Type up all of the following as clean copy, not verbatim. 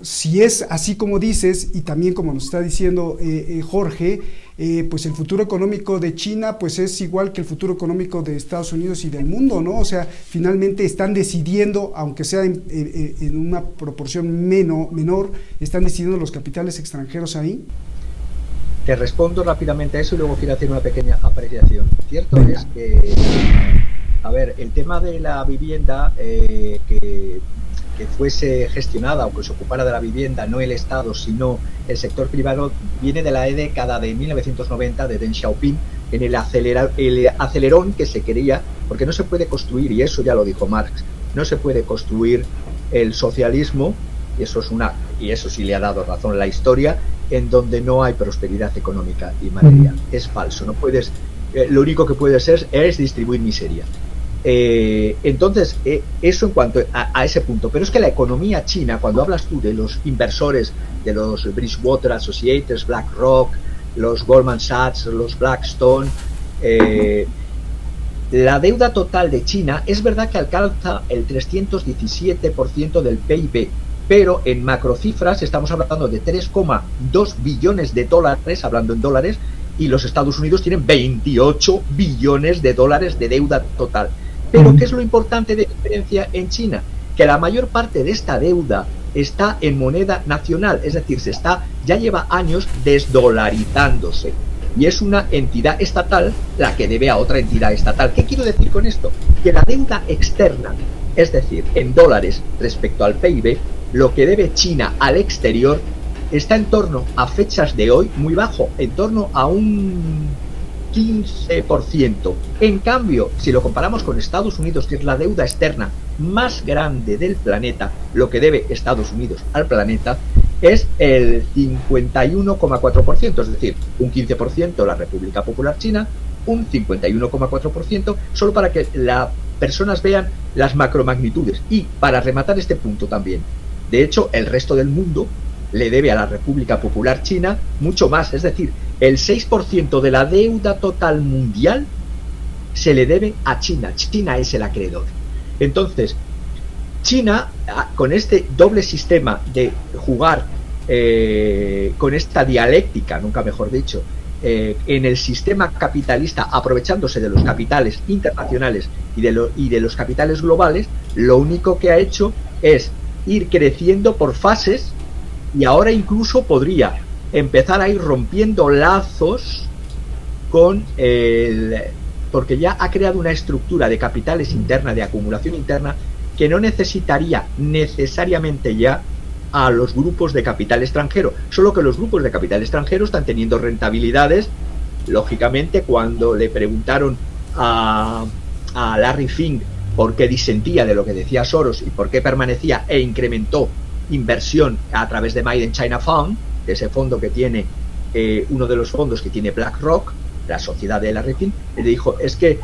Si es así como dices, y también como nos está diciendo Jorge, pues el futuro económico de China pues es igual que el futuro económico de Estados Unidos y del mundo, ¿no? O sea, finalmente están decidiendo, aunque sea en una proporción menor, están decidiendo los capitales extranjeros ahí. Te respondo rápidamente a eso y luego quiero hacer una pequeña apreciación. Cierto Venga. es que, a ver, el tema de la vivienda, que fuese gestionada o que se ocupara de la vivienda no el Estado sino el sector privado, viene de la década de 1990 de Deng Xiaoping, en el acelerón que se quería, porque no se puede construir, y eso ya lo dijo Marx, no se puede construir el socialismo, y eso sí le ha dado razón la historia, en donde no hay prosperidad económica y material. Es falso, no puedes, lo único que puedes ser es distribuir miseria. Entonces, eso en cuanto a ese punto. Pero es que la economía china, cuando hablas tú de los inversores, de los Bridgewater Associates, BlackRock, los Goldman Sachs, los Blackstone, la deuda total de China es verdad que alcanza el 317% del PIB, pero en macrocifras estamos hablando de 3,2 billones de dólares, hablando en dólares, y los Estados Unidos tienen 28 billones de dólares de deuda total. Pero ¿qué es lo importante de diferencia en China? Que la mayor parte de esta deuda está en moneda nacional, es decir, ya lleva años desdolarizándose. Y es una entidad estatal la que debe a otra entidad estatal. ¿Qué quiero decir con esto? Que la deuda externa, es decir, en dólares respecto al PIB, lo que debe China al exterior está en torno a fechas de hoy muy bajo, en torno a un 15%. En cambio, si lo comparamos con Estados Unidos, que es la deuda externa más grande del planeta, lo que debe Estados Unidos al planeta es el 51,4%, es decir, un 15% la República Popular China, un 51,4%, solo para que las personas vean las macromagnitudes. Y para rematar este punto también, de hecho, el resto del mundo le debe a la República Popular China mucho más, es decir, el 6% de la deuda total mundial se le debe a China. China es el acreedor. Entonces, China, con este doble sistema de jugar con esta dialéctica, nunca mejor dicho, en el sistema capitalista, aprovechándose de los capitales internacionales y de los capitales globales, lo único que ha hecho es ir creciendo por fases, y ahora incluso podría empezar a ir rompiendo lazos con porque ya ha creado una estructura de capitales interna, de acumulación interna, que no necesitaría necesariamente ya a los grupos de capital extranjero, solo que los grupos de capital extranjero están teniendo rentabilidades. Lógicamente, cuando le preguntaron a Larry Fink por qué disentía de lo que decía Soros y por qué permanecía e incrementó inversión a través de Made in China Fund, ese fondo que tiene uno de los fondos que tiene BlackRock, la sociedad de Larry Fink, le dijo, es que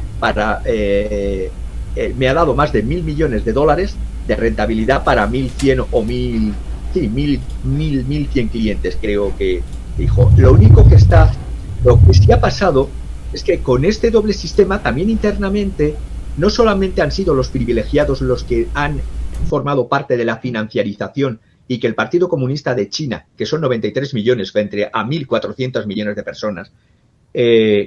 me ha dado más de $1.000 millones de rentabilidad para 1.100 o 1.100 clientes, creo que dijo. Lo que sí ha pasado es que con este doble sistema, también internamente, no solamente han sido los privilegiados los que han formado parte de la financiarización, y que el Partido Comunista de China, que son 93 millones frente a 1.400 millones de personas,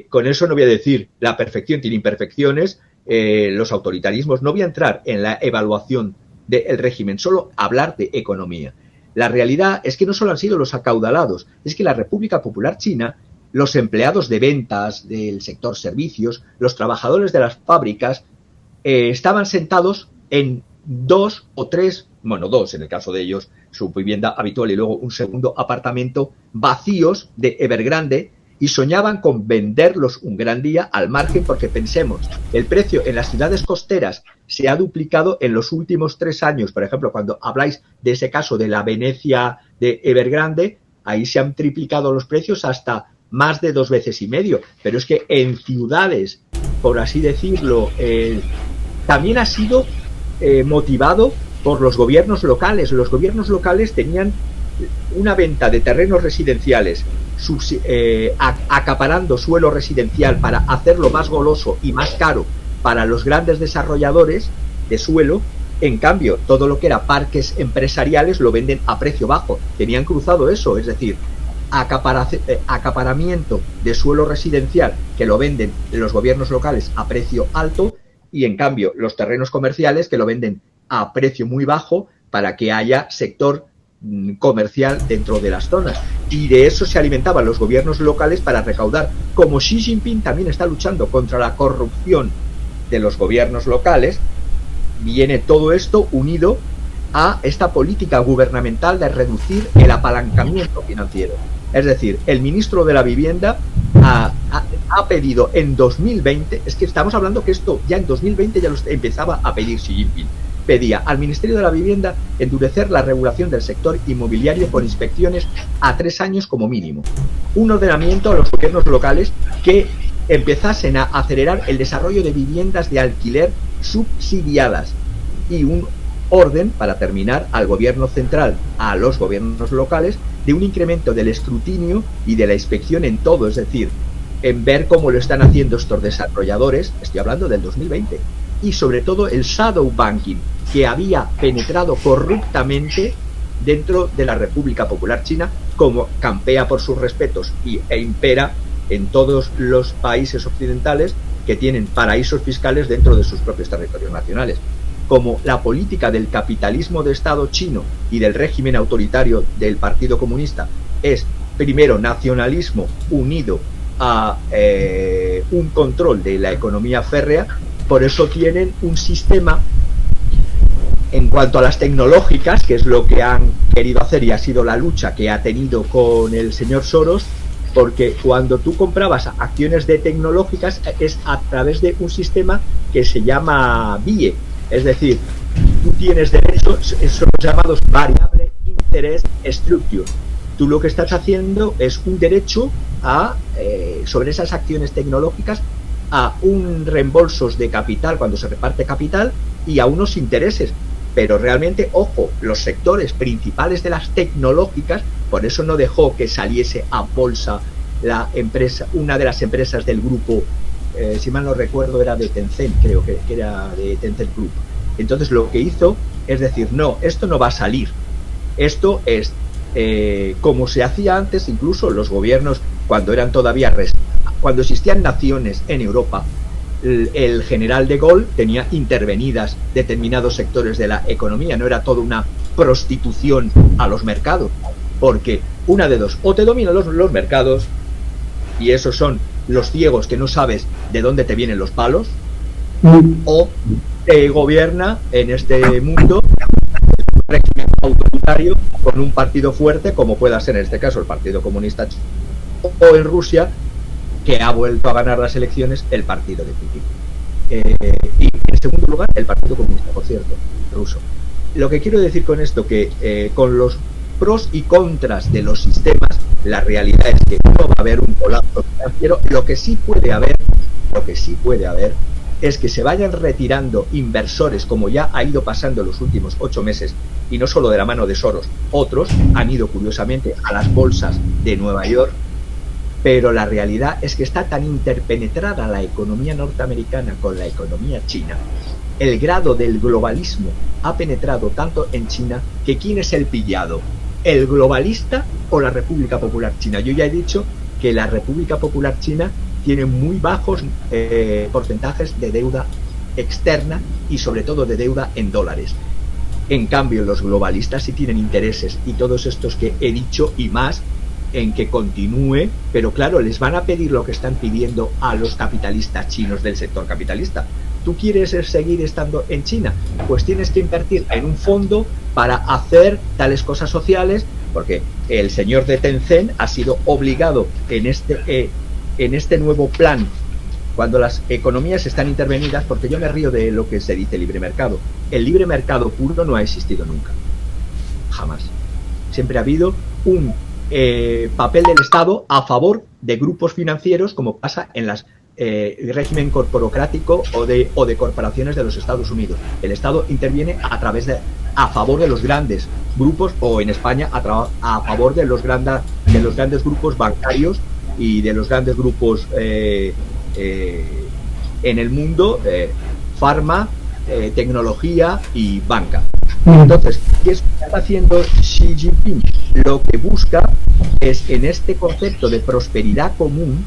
con eso no voy a decir la perfección tiene imperfecciones, los autoritarismos, no voy a entrar en la evaluación del régimen, solo hablar de economía. La realidad es que no solo han sido los acaudalados, es que la República Popular China, los empleados de ventas del sector servicios, los trabajadores de las fábricas, estaban sentados en dos en el caso de ellos, su vivienda habitual y luego un segundo apartamento, vacíos de Evergrande, y soñaban con venderlos un gran día al margen, porque pensemos, el precio en las ciudades costeras se ha duplicado en los últimos 3 años. Por ejemplo, cuando habláis de ese caso de la Venecia de Evergrande, ahí se han triplicado los precios hasta más de 2 veces y medio. Pero es que en ciudades, por así decirlo, también ha sido motivado por los gobiernos locales. Los gobiernos locales tenían una venta de terrenos residenciales, acaparando suelo residencial para hacerlo más goloso y más caro para los grandes desarrolladores de suelo, En cambio, todo lo que era parques empresariales lo venden a precio bajo. Tenían cruzado eso, es decir, acaparamiento de suelo residencial que lo venden los gobiernos locales a precio alto, y en cambio los terrenos comerciales que lo venden a precio muy bajo para que haya sector comercial dentro de las zonas. Y de eso se alimentaban los gobiernos locales para recaudar. Como Xi Jinping también está luchando contra la corrupción de los gobiernos locales, viene todo esto unido a esta política gubernamental de reducir el apalancamiento financiero. Es decir, el ministro de la Vivienda ha pedido en 2020, es que estamos hablando que esto ya en 2020 ya lo empezaba a pedir Xi Jinping, pedía al Ministerio de la Vivienda endurecer la regulación del sector inmobiliario con inspecciones a 3 años como mínimo, un ordenamiento a los gobiernos locales que empezasen a acelerar el desarrollo de viviendas de alquiler subsidiadas, y un orden, para terminar, al gobierno central, a los gobiernos locales, de un incremento del escrutinio y de la inspección en todo, es decir, en ver cómo lo están haciendo estos desarrolladores. Estoy hablando del 2020, y sobre todo el shadow banking, que había penetrado corruptamente dentro de la República Popular China, como campea por sus respetos e impera en todos los países occidentales que tienen paraísos fiscales dentro de sus propios territorios nacionales. Como la política del capitalismo de Estado chino y del régimen autoritario del Partido Comunista es primero nacionalismo unido a un control de la economía férrea, por eso tienen un sistema en cuanto a las tecnológicas, que es lo que han querido hacer y ha sido la lucha que ha tenido con el señor Soros, porque cuando tú comprabas acciones de tecnológicas es a través de un sistema que se llama BIE, es decir, tú tienes derecho, son los llamados Variable Interest Structure. Tú lo que estás haciendo es un derecho a sobre esas acciones tecnológicas a un reembolsos de capital cuando se reparte capital y a unos intereses. Pero realmente, ojo, los sectores principales de las tecnológicas, por eso no dejó que saliese a bolsa la empresa, una de las empresas del grupo, si mal no recuerdo era de Tencent, creo que era de Tencent Group. Entonces lo que hizo es decir, no, esto no va a salir. Esto es como se hacía antes, incluso los gobiernos, cuando eran todavía cuando existían naciones en Europa, el general de Gaulle tenía intervenidas determinados sectores de la economía, no era toda una prostitución a los mercados, porque una de dos, o te dominan los mercados, y esos son los ciegos que no sabes de dónde te vienen los palos, o te gobierna en este mundo un régimen autoritario con un partido fuerte, como pueda ser en este caso el Partido Comunista Chino, o en Rusia, que ha vuelto a ganar las elecciones, el partido de Putin. Y en segundo lugar, el Partido Comunista, por cierto, ruso. Lo que quiero decir con esto, que con los pros y contras de los sistemas, la realidad es que no va a haber un colapso financiero. Lo que sí puede haber es que se vayan retirando inversores, como ya ha ido pasando en los últimos 8 meses, y no solo de la mano de Soros, otros han ido curiosamente a las bolsas de Nueva York. Pero la realidad es que está tan interpenetrada la economía norteamericana con la economía china, el grado del globalismo ha penetrado tanto en China, que ¿quién es el pillado? ¿El globalista o la República Popular China? Yo ya he dicho que la República Popular China tiene muy bajos porcentajes de deuda externa y sobre todo de deuda en dólares. En cambio, los globalistas sí tienen intereses, y todos estos que he dicho y más, en que continúe, pero claro, les van a pedir lo que están pidiendo a los capitalistas chinos del sector capitalista. ¿Tú quieres seguir estando en China? Pues tienes que invertir en un fondo para hacer tales cosas sociales, porque el señor de Tencent ha sido obligado en este nuevo plan, cuando las economías están intervenidas, porque yo me río de lo que se dice libre mercado. El libre mercado puro no ha existido nunca, jamás. Siempre ha habido un papel del Estado a favor de grupos financieros, como pasa en las régimen corporocrático o de corporaciones de los Estados Unidos. El Estado interviene a favor de los grandes grupos, o en España a favor de los grandes grupos bancarios y de los grandes grupos en el mundo, Pharma, tecnología y banca. Entonces, ¿qué es lo que está haciendo Xi Jinping? Lo que busca es, en este concepto de prosperidad común,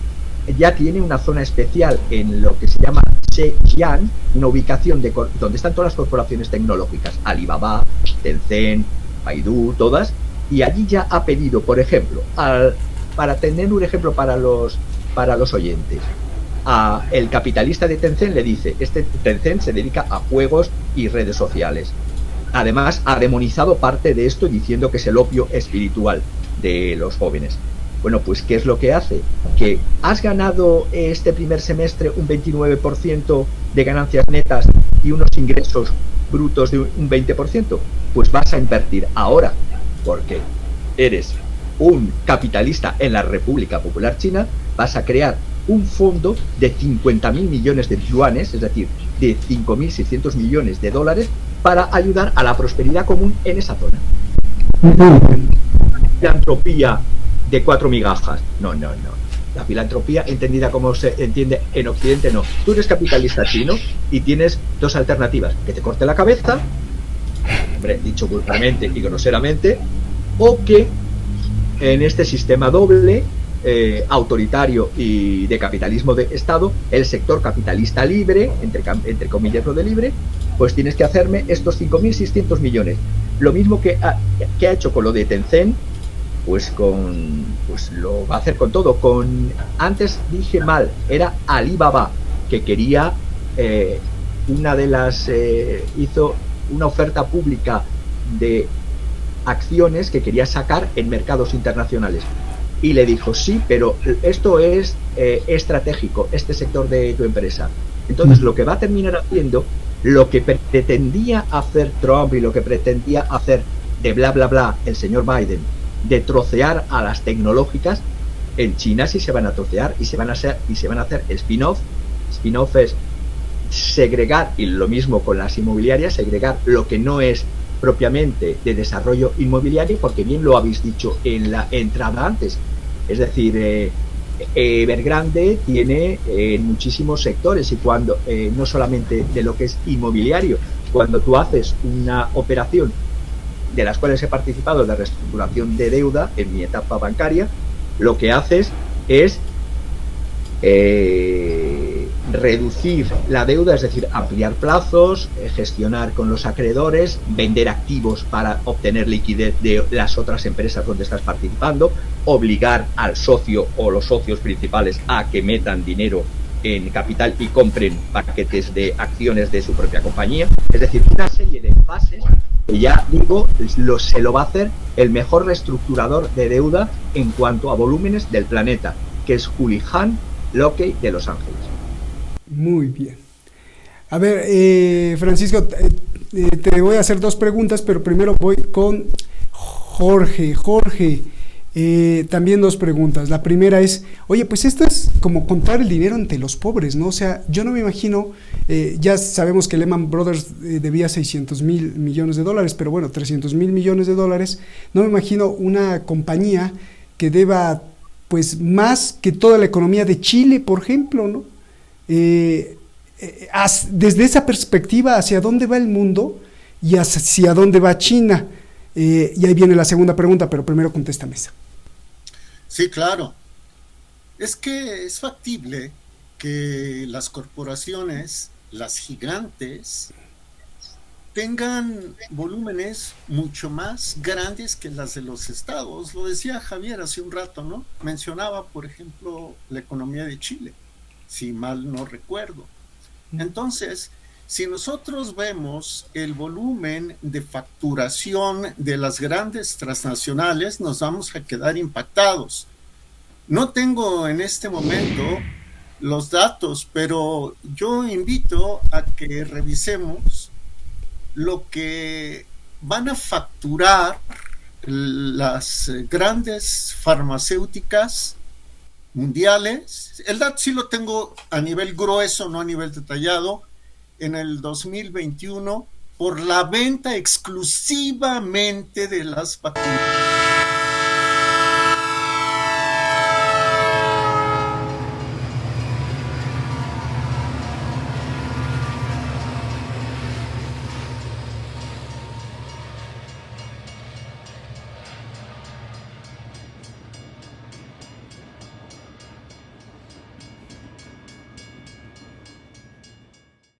ya tiene una zona especial en lo que se llama Zhejiang, una ubicación donde están todas las corporaciones tecnológicas, Alibaba, Tencent, Baidu, todas, y allí ya ha pedido, por ejemplo, para tener un ejemplo para los oyentes, el capitalista de Tencent le dice, Tencent se dedica a juegos y redes sociales. Además, ha demonizado parte de esto diciendo que es el opio espiritual de los jóvenes. Bueno, pues ¿qué es lo que hace? Que has ganado este primer semestre un 29% de ganancias netas y unos ingresos brutos de un 20%. Pues vas a invertir ahora, porque eres un capitalista en la República Popular China, vas a crear un fondo de 50.000 millones de yuanes, es decir, de 5.600 millones de dólares, para ayudar a la prosperidad común en esa zona. Filantropía de 4 migajas. No. La filantropía, entendida como se entiende en Occidente, no. Tú eres capitalista chino y tienes dos alternativas: que te corte la cabeza, hombre, dicho vulgarmente y groseramente, o que en este sistema doble, autoritario y de capitalismo de Estado, el sector capitalista libre, entre comillas lo de libre, pues tienes que hacerme estos 5.600 millones. Lo mismo que ha hecho con lo de Tencent, pues lo va a hacer con todo. Antes dije mal, era Alibaba, que quería hizo una oferta pública de acciones que quería sacar en mercados internacionales. Y le dijo, sí, pero esto es estratégico, este sector de tu empresa. Entonces, lo que va a terminar haciendo, lo que pretendía hacer Trump y lo que pretendía hacer de bla, bla, bla el señor Biden, de trocear a las tecnológicas, en China sí se van a trocear y se van a hacer spin-off. Spin-off es segregar, y lo mismo con las inmobiliarias, segregar lo que no es propiamente de desarrollo inmobiliario, porque bien lo habéis dicho en la entrada antes. Es decir, Evergrande tiene muchísimos sectores, y cuando no solamente de lo que es inmobiliario, cuando tú haces una operación de las cuales he participado de reestructuración de deuda en mi etapa bancaria, lo que haces es reducir la deuda, es decir, ampliar plazos, gestionar con los acreedores, vender activos para obtener liquidez de las otras empresas donde estás participando, obligar al socio o los socios principales a que metan dinero en capital y compren paquetes de acciones de su propia compañía. Es decir, una serie de fases que ya digo, se lo va a hacer el mejor reestructurador de deuda en cuanto a volúmenes del planeta, que es Houlihan Lokey de Los Ángeles. Muy bien. A ver, Francisco, te voy a hacer dos preguntas, pero primero voy con Jorge. Jorge, también dos preguntas. La primera es, oye, pues esto es como contar el dinero entre los pobres, ¿no? O sea, yo no me imagino, ya sabemos que Lehman Brothers debía 600.000 millones de dólares, pero bueno, 300.000 millones de dólares, no me imagino una compañía que deba, pues, más que toda la economía de Chile, por ejemplo, ¿no? Desde esa perspectiva, ¿hacia dónde va el mundo y hacia dónde va China? Y ahí viene la segunda pregunta, pero primero contéstame esa. Sí, claro. Es que es factible que las corporaciones, las gigantes, tengan volúmenes mucho más grandes que las de los estados. Lo decía Javier hace un rato, ¿no? Mencionaba, por ejemplo, la economía de Chile, si mal no recuerdo. Entonces, si nosotros vemos el volumen de facturación de las grandes transnacionales, nos vamos a quedar impactados. No tengo en este momento los datos, pero yo invito a que revisemos lo que van a facturar las grandes farmacéuticas mundiales. El dato sí lo tengo a nivel grueso, no a nivel detallado, en el 2021 por la venta exclusivamente de las vacunas.